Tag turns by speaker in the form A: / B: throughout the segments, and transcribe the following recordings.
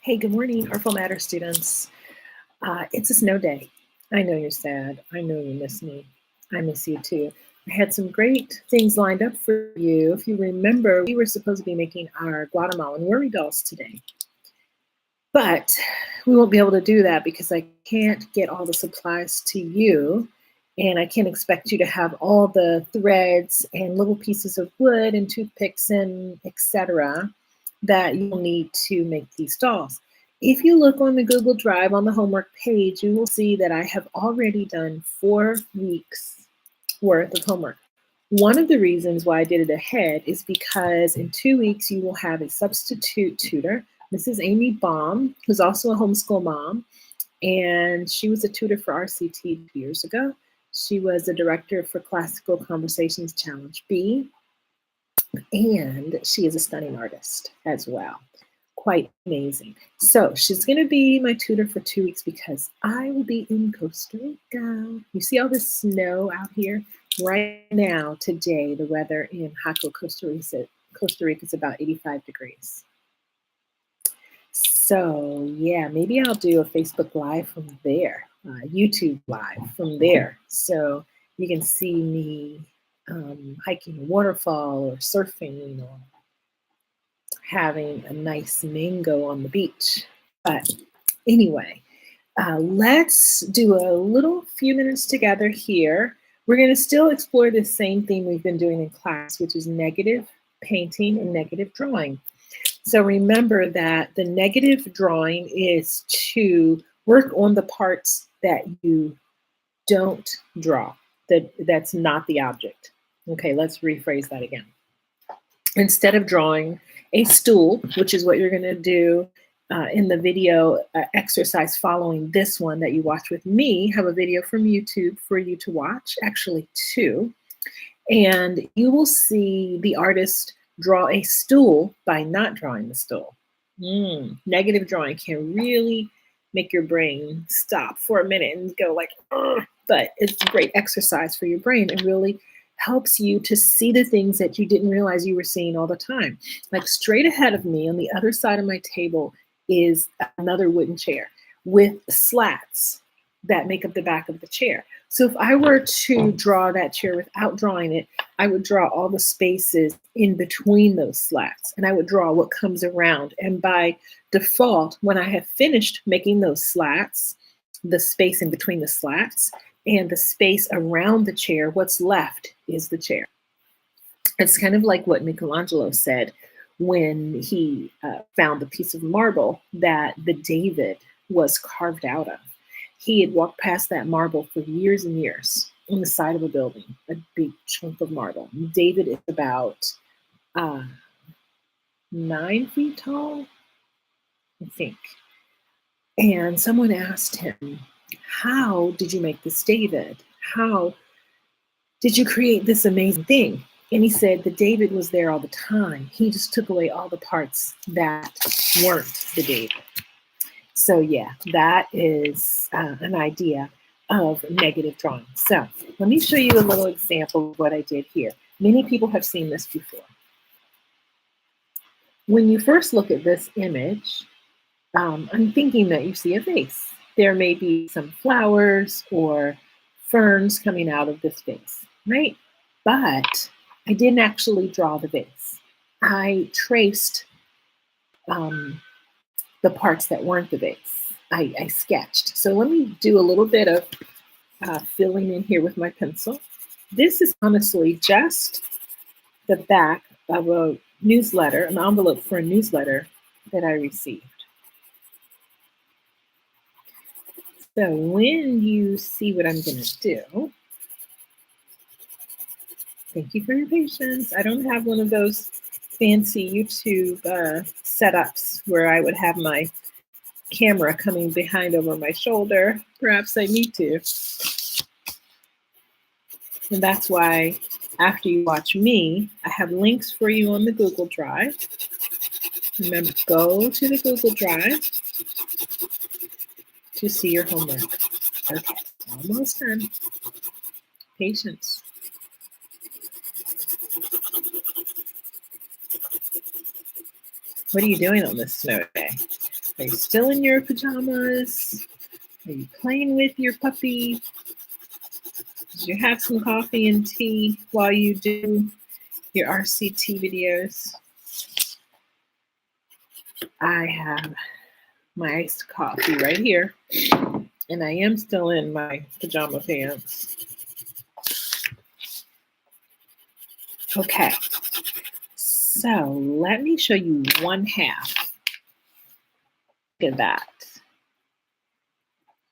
A: Hey, good morning, Artful Matter students. It's a snow day. I know you're sad. I know you miss me. I miss you too. I had some great things lined up for you. If you remember, we were supposed to be making our Guatemalan worry dolls today. But we won't be able to do that because I can't get all the supplies to you. And I can't expect you to have all the threads and little pieces of wood and toothpicks and etc. that you'll need to make these dolls. If you look on the Google Drive on the homework page, you will see that I have already done 4 weeks worth of homework. One of the reasons why I did it ahead is because in 2 weeks you will have a substitute tutor. This is Amy Baum, who's also a homeschool mom, and she was a tutor for RCT 2 years ago. She was a director for Classical Conversations Challenge B, and she is a stunning artist as well. Quite amazing. So she's going to be my tutor for 2 weeks because I will be in Costa Rica. You see all this snow out here? Right now, today, the weather in Jaco, Costa Rica is about 85 degrees. So yeah, maybe I'll do a Facebook Live from there, YouTube Live from there. So you can see me hiking a waterfall or surfing or having a nice mango on the beach. But anyway, let's do a little few minutes together here. We're going to still explore the same theme we've been doing in class, which is negative painting and negative drawing. So remember that the negative drawing is to work on the parts that you don't draw, that's not the object. Okay, let's rephrase that again. Instead of drawing a stool, which is what you're going to do in the video exercise following this one that you watch with me, have a video from YouTube for you to watch, actually 2. And you will see the artist draw a stool by not drawing the stool. Negative drawing can really make your brain stop for a minute and go like, ugh. But it's a great exercise for your brain. It really helps you to see the things that you didn't realize you were seeing all the time. Like straight ahead of me on the other side of my table is another wooden chair with slats that make up the back of the chair. So if I were to draw that chair without drawing it, I would draw all the spaces in between those slats, and I would draw what comes around. And by default, when I have finished making those slats, the space in between the slats and the space around the chair, what's left is the chair. It's kind of like what Michelangelo said when he found the piece of marble that the David was carved out of. He had walked past that marble for years and years on the side of a building, a big chunk of marble. David is about 9 feet tall, I think. And someone asked him, how did you make this David? How did you create this amazing thing? And he said, the David was there all the time. He just took away all the parts that weren't the David. So yeah, that is an idea of negative drawing. So let me show you a little example of what I did here. Many people have seen this before. When you first look at this image, I'm thinking that you see a vase. There may be some flowers or ferns coming out of this vase, right? But I didn't actually draw the vase. I traced the parts that weren't the vase. I sketched. So let me do a little bit of filling in here with my pencil. This is honestly just the back of a newsletter, an envelope for a newsletter that I received. So when you see what I'm going to do, thank you for your patience. I don't have one of those fancy YouTube setups where I would have my camera coming behind over my shoulder. Perhaps I need to. And that's why after you watch me, I have links for you on the Google Drive. Remember, go to the Google Drive to see your homework. Okay, almost done. Patience. What are you doing on this snow day? Are you still in your pajamas? Are you playing with your puppy? Did you have some coffee and tea while you do your RCT videos? I have my iced coffee right here, and I am still in my pajama pants. Okay, so let me show you one half. Look at that.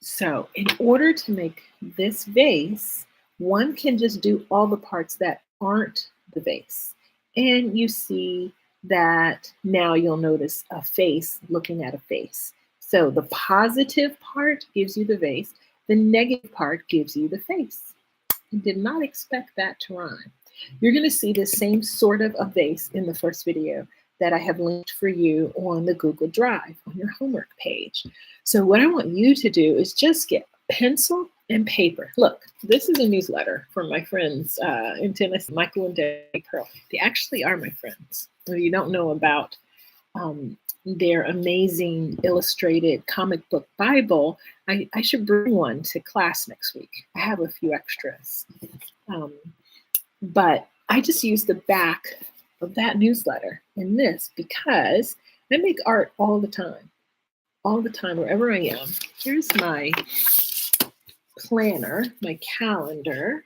A: So in order to make this vase, one can just do all the parts that aren't the vase. And you see that now you'll notice a face looking at a face. So the positive part gives you the vase. The negative part gives you the face. You did not expect that to rhyme. You're going to see the same sort of a vase in the first video that I have linked for you on the Google Drive on your homework page. So what I want you to do is just get pencil and paper. Look, this is a newsletter from my friends in Tennessee, Michael and Debbie Pearl. They actually are my friends. If you don't know about their amazing illustrated comic book Bible, I should bring one to class next week. I have a few extras. But I just use the back of that newsletter in this because I make art all the time, wherever I am. Here's my planner, my calendar,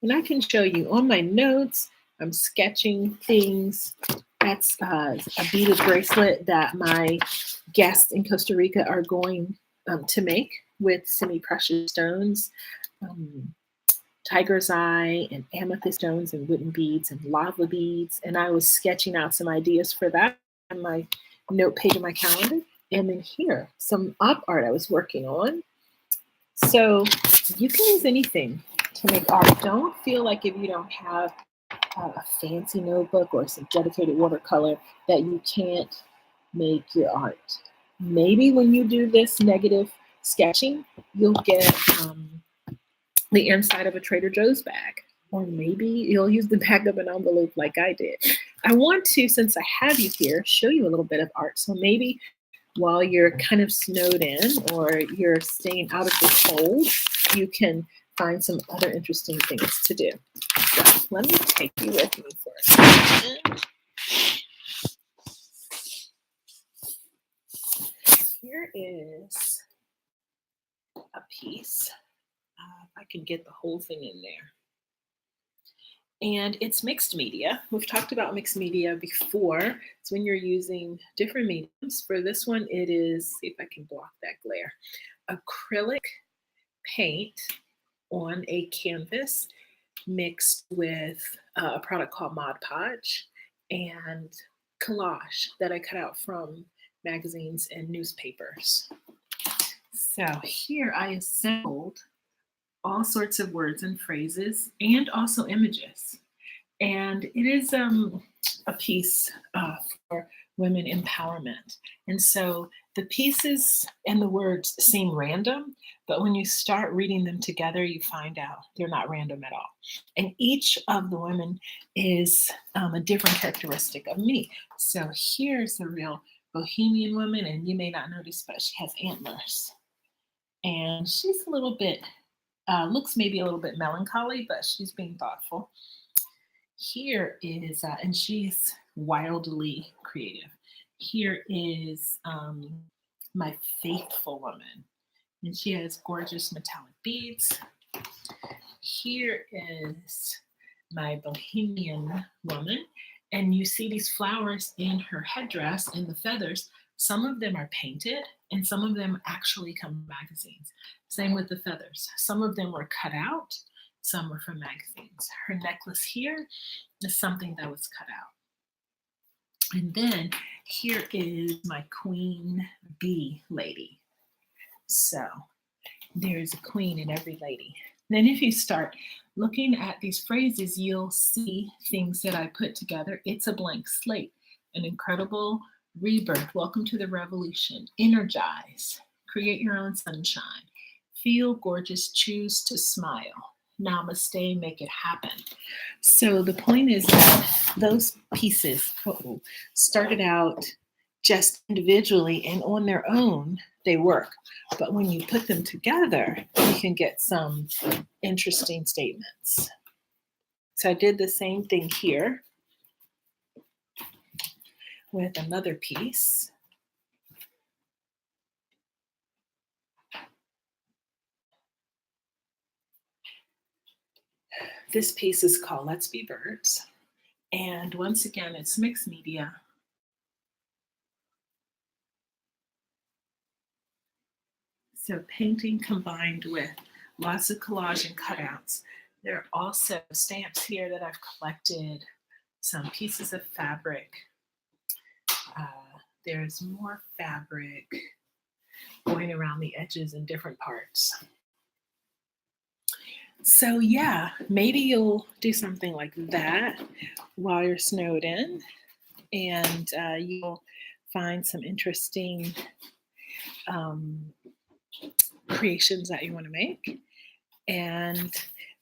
A: and I can show you on my notes, I'm sketching things. That's a beaded bracelet that my guests in Costa Rica are going to make with semi-precious stones. Tiger's eye and amethyst stones and wooden beads and lava beads. And I was sketching out some ideas for that on my note page of my calendar. And then here, some op art I was working on. So you can use anything to make art. Don't feel like if you don't have a fancy notebook or some dedicated watercolor that you can't make your art. Maybe when you do this negative sketching, you'll get the inside of a Trader Joe's bag, or maybe you'll use the back of an envelope like I did. I want to, since I have you here, show you a little bit of art. So maybe while you're kind of snowed in or you're staying out of the cold, you can find some other interesting things to do. So let me take you with me for a second. Here is a piece. If I can get the whole thing in there. And it's mixed media. We've talked about mixed media before. It's when you're using different mediums. For this one, it is, see if I can block that glare, acrylic paint on a canvas mixed with a product called Mod Podge and collage that I cut out from magazines and newspapers. So here I assembled all sorts of words and phrases and also images. And it is a piece for women empowerment. And so the pieces and the words seem random, but when you start reading them together, you find out they're not random at all. And each of the women is a different characteristic of me. So here's the real bohemian woman, and you may not notice, but she has antlers. And she's a little bit looks maybe a little bit melancholy, but she's being thoughtful. Here is, and she's wildly creative. Here is my faithful woman, and she has gorgeous metallic beads. Here is my bohemian woman, and you see these flowers in her headdress and the feathers. Some of them are painted, and some of them actually come from magazines. Same with the feathers. Some of them were cut out, some were from magazines. Her necklace here is something that was cut out. And then here is my queen bee lady. So there's a queen in every lady. Then if you start looking at these phrases, you'll see things that I put together. It's a blank slate, an incredible rebirth. Welcome to the revolution. Energize. Create your own sunshine. Feel gorgeous. Choose to smile. Namaste. Make it happen. So the point is that those pieces started out just individually and on their own, they work. But when you put them together, you can get some interesting statements. So I did the same thing here with another piece. This piece is called Let's Be Birds. And once again, it's mixed media. So painting combined with lots of collage and cutouts. There are also stamps here that I've collected, some pieces of fabric. There's more fabric going around the edges in different parts. So yeah, maybe you'll do something like that while you're snowed in, and you'll find some interesting creations that you want to make. And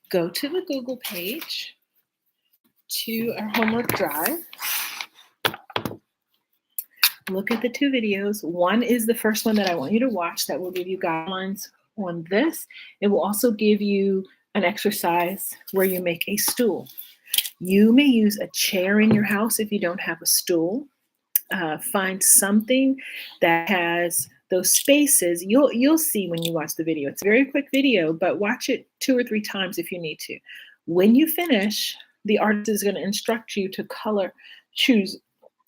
A: go to the Google page, to our homework drive. Look at the two videos. One is the first one that I want you to watch that will give you guidelines on this. It will also give you an exercise where you make a stool. You may use a chair in your house if you don't have a stool. Find something that has those spaces. You'll see when you watch the video. It's a very quick video, but watch it 2 or 3 times if you need to. When you finish, the artist is going to instruct you to choose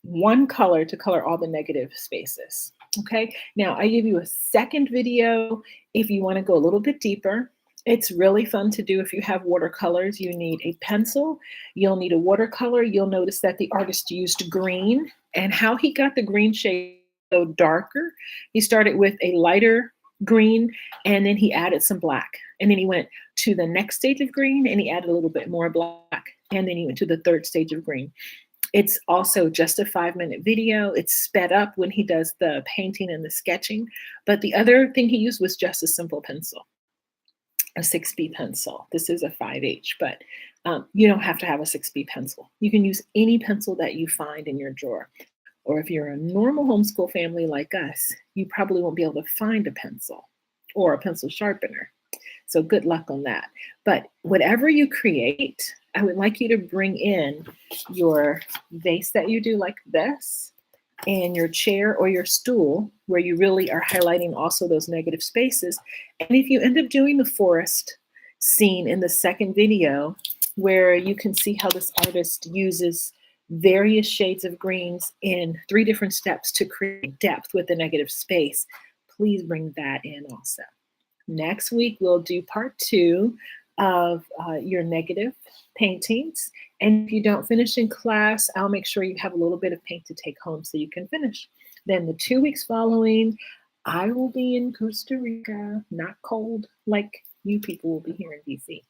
A: one color to color all the negative spaces. Okay, now I give you a second video if you want to go a little bit deeper. It's really fun to do if you have watercolors. You need a pencil, you'll need a watercolor. You'll notice that the artist used green, and how he got the green shade so darker. He started with a lighter green, and then he added some black. And then he went to the next stage of green, and he added a little bit more black. And then he went to the third stage of green. It's also just a 5-minute video. It's sped up when he does the painting and the sketching. But the other thing he used was just a simple pencil, a 6B pencil. This is a 5H, but you don't have to have a 6B pencil. You can use any pencil that you find in your drawer. Or if you're a normal homeschool family like us, you probably won't be able to find a pencil or a pencil sharpener. So good luck on that. But whatever you create, I would like you to bring in your vase that you do like this, and your chair or your stool where you really are highlighting also those negative spaces. And if you end up doing the forest scene in the second video, where you can see how this artist uses various shades of greens in 3 different steps to create depth with the negative space, please bring that in also. Next week, we'll do part 2 of your negative paintings. And if you don't finish in class, I'll make sure you have a little bit of paint to take home so you can finish. Then the 2 weeks following, I will be in Costa Rica, not cold like you people will be here in DC.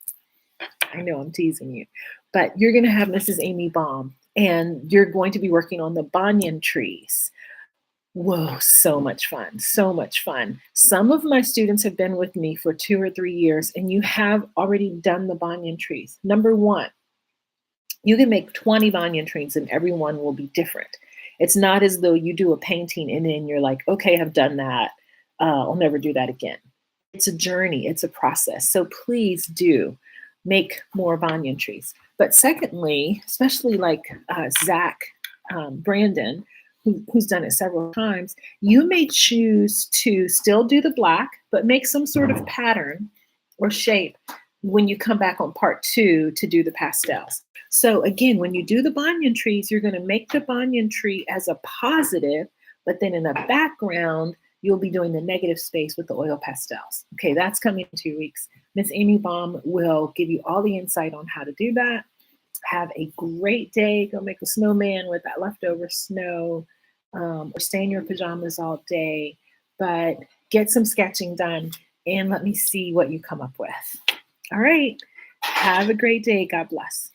A: I know I'm teasing you, but you're going to have Mrs. Amy Baum, and you're going to be working on the banyan trees. Whoa, so much fun, so much fun. Some of my students have been with me for 2 or 3 years, and you have already done the banyan trees. Number 1, you can make 20 banyan trees and every one will be different. It's not as though you do a painting and then you're like, okay, I've done that. I'll never do that again. It's a journey, it's a process. So please do make more banyan trees. But secondly, especially like Zach Brandon, who's done it several times, you may choose to still do the black, but make some sort of pattern or shape when you come back on part 2 to do the pastels. So again, when you do the banyan trees, you're going to make the banyan tree as a positive, but then in the background, you'll be doing the negative space with the oil pastels. Okay, that's coming in 2 weeks. Miss Amy Baum will give you all the insight on how to do that. Have a great day. Go make a snowman with that leftover snow, or stay in your pajamas all day, but get some sketching done and let me see what you come up with. All right. Have a great day. God bless.